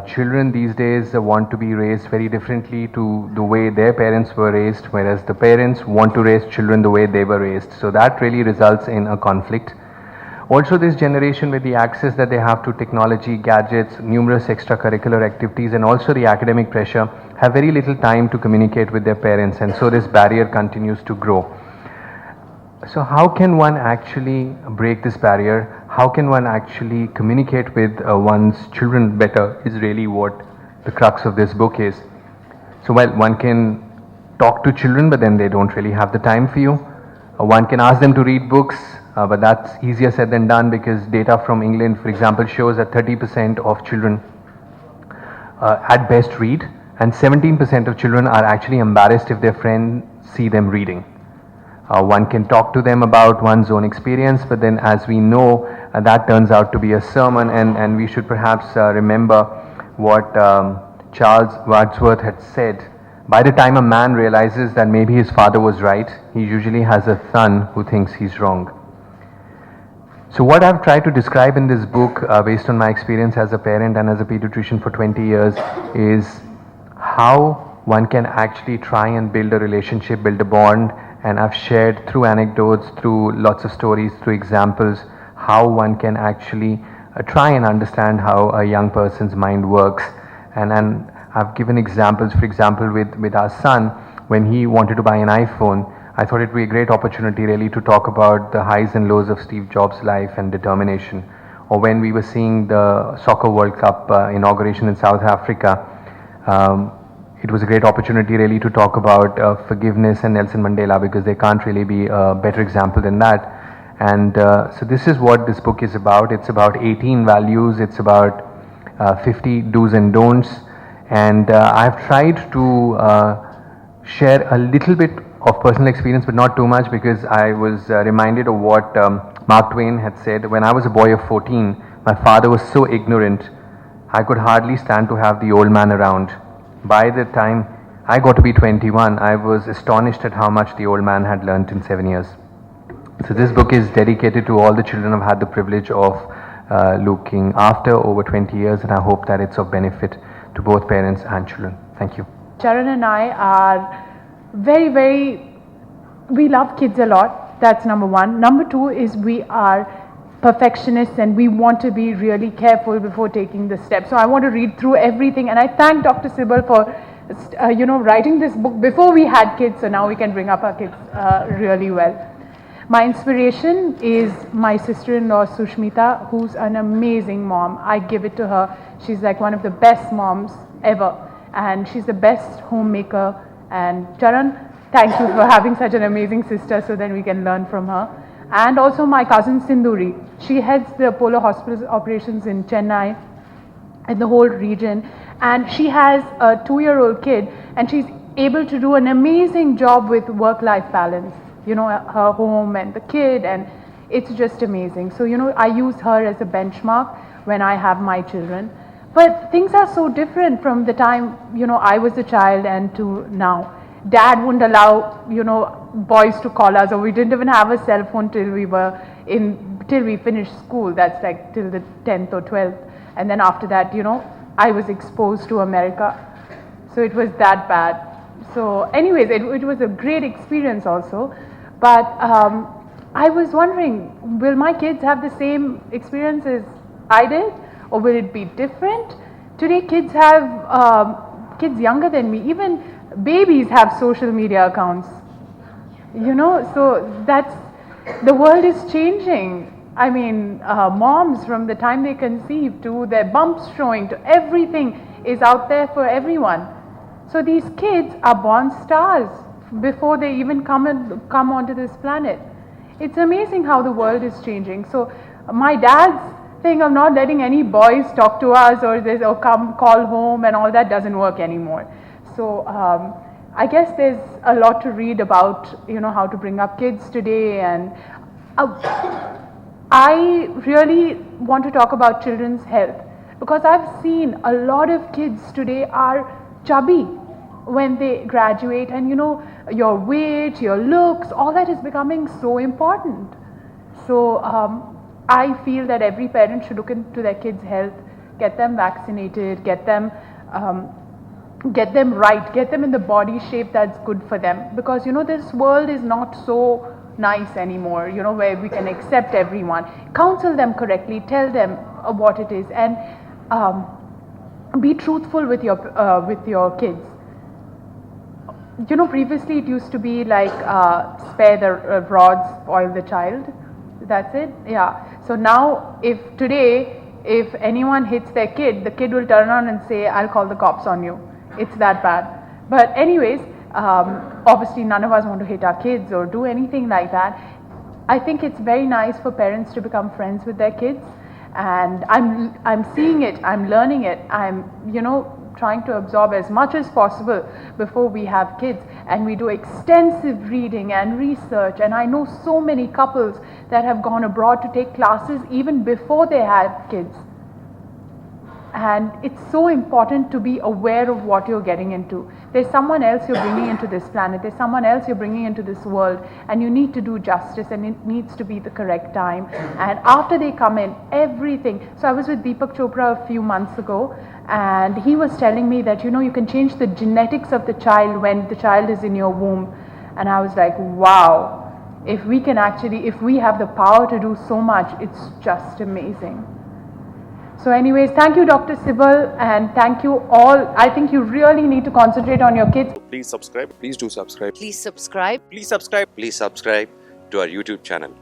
Children these days want to be raised very differently to the way their parents were raised, whereas the parents want to raise children the way they were raised. So that really results in a conflict. Also, this generation, with the access that they have to technology, gadgets, numerous extracurricular activities, and also the academic pressure, have very little time to communicate with their parents, and so this barrier continues to grow. So how can one actually break this barrier? How can one actually communicate with one's children better is really what the crux of this book is. So while one can talk to children, but then they don't really have the time for you. One can ask them to read books, but that's easier said than done, because data from England, for example, shows that 30% of children at best read, and 17% of children are actually embarrassed if their friends see them reading. One can talk to them about one's own experience, but then, as we know, that turns out to be a sermon, and we should perhaps remember what Charles Wordsworth had said. By the time a man realizes that maybe his father was right, he usually has a son who thinks he's wrong. So what I've tried to describe in this book, based on my experience as a parent and as a pediatrician for 20 years, is how one can actually try and build a relationship, build a bond. And I've shared through anecdotes, through lots of stories, through examples, how one can actually try and understand how a young person's mind works. And I've given examples, for example, with our son, when he wanted to buy an iPhone, I thought it would be a great opportunity really to talk about the highs and lows of Steve Jobs' life and determination. Or when we were seeing the Soccer World Cup inauguration in South Africa, it was a great opportunity really to talk about forgiveness and Nelson Mandela, because there can't really be a better example than that. And so this is what this book is about. It's about 18 values, it's about 50 do's and don'ts, and I've tried to share a little bit of personal experience, but not too much, because I was reminded of what Mark Twain had said. When I was a boy of 14, my father was so ignorant, I could hardly stand to have the old man around. By the time I got to be 21, I was astonished at how much the old man had learnt in 7 years. So this book is dedicated to all the children I've had the privilege of looking after over 20 years, and I hope that it's of benefit to both parents and children. Thank you. Charan and I are we love kids a lot. That's number one. Number two is we are perfectionists, and we want to be really careful before taking the step. So I want to read through everything, and I thank Dr. Sibal for writing this book before we had kids, so now we can bring up our kids really well. My inspiration is my sister-in-law Sushmita, who's an amazing mom. I give it to her. She's like one of the best moms ever, and she's the best homemaker. And Charan, thank you for having such an amazing sister, so then we can learn from her. And also my cousin Sinduri. She heads the Apollo Hospitals operations in Chennai and the whole region. And she has a 2-year-old kid, and she's able to do an amazing job with work-life balance. Her home and the kid, and it's just amazing. So, I use her as a benchmark when I have my children. But things are so different from the time, I was a child and to now. Dad wouldn't allow, boys to call us, or we didn't even have a cell phone till we finished school. That's like till the 10th or 12th. And then after that, I was exposed to America. So it was that bad. So anyways, it was a great experience also. But I was wondering, will my kids have the same experiences I did, or will it be different? Today kids have, kids younger than me, even babies have social media accounts, so the world is changing. I mean, moms, from the time they conceive to their bumps showing to everything, is out there for everyone. So these kids are born stars before they even come onto this planet. It's amazing how the world is changing. So my dad's thing of not letting any boys talk to us or come call home and all that doesn't work anymore. So I guess there's a lot to read about, how to bring up kids today. And I really want to talk about children's health, because I've seen a lot of kids today are chubby when they graduate, and your weight, your looks, all that is becoming so important. So I feel that every parent should look into their kids' health get them vaccinated, get them right, get them in the body shape that's good for them, because this world is not so nice anymore, where we can accept everyone. Counsel them correctly, tell them what it is, and be truthful with your kids. Previously it used to be like spare the rod, spoil the child. That's it. Yeah. So now, if anyone hits their kid, the kid will turn around and say, "I'll call the cops on you." It's that bad. But anyways, obviously none of us want to hit our kids or do anything like that. I think it's very nice for parents to become friends with their kids, and I'm seeing it, I'm learning it, I'm trying to absorb as much as possible before we have kids, and we do extensive reading and research, and I know so many couples that have gone abroad to take classes even before they had kids. And it's so important to be aware of what you're getting into. There's someone else you're bringing into this planet, there's someone else you're bringing into this world, and you need to do justice, and it needs to be the correct time. And after they come in, everything. So I was with Deepak Chopra a few months ago, and he was telling me that you can change the genetics of the child when the child is in your womb. And I was like, wow, if we have the power to do so much, it's just amazing. So anyways, thank you, Dr. Sibal, and thank you all. I think you really need to concentrate on your kids. Please subscribe. Please do subscribe. Please subscribe. Please subscribe. Please subscribe to our YouTube channel.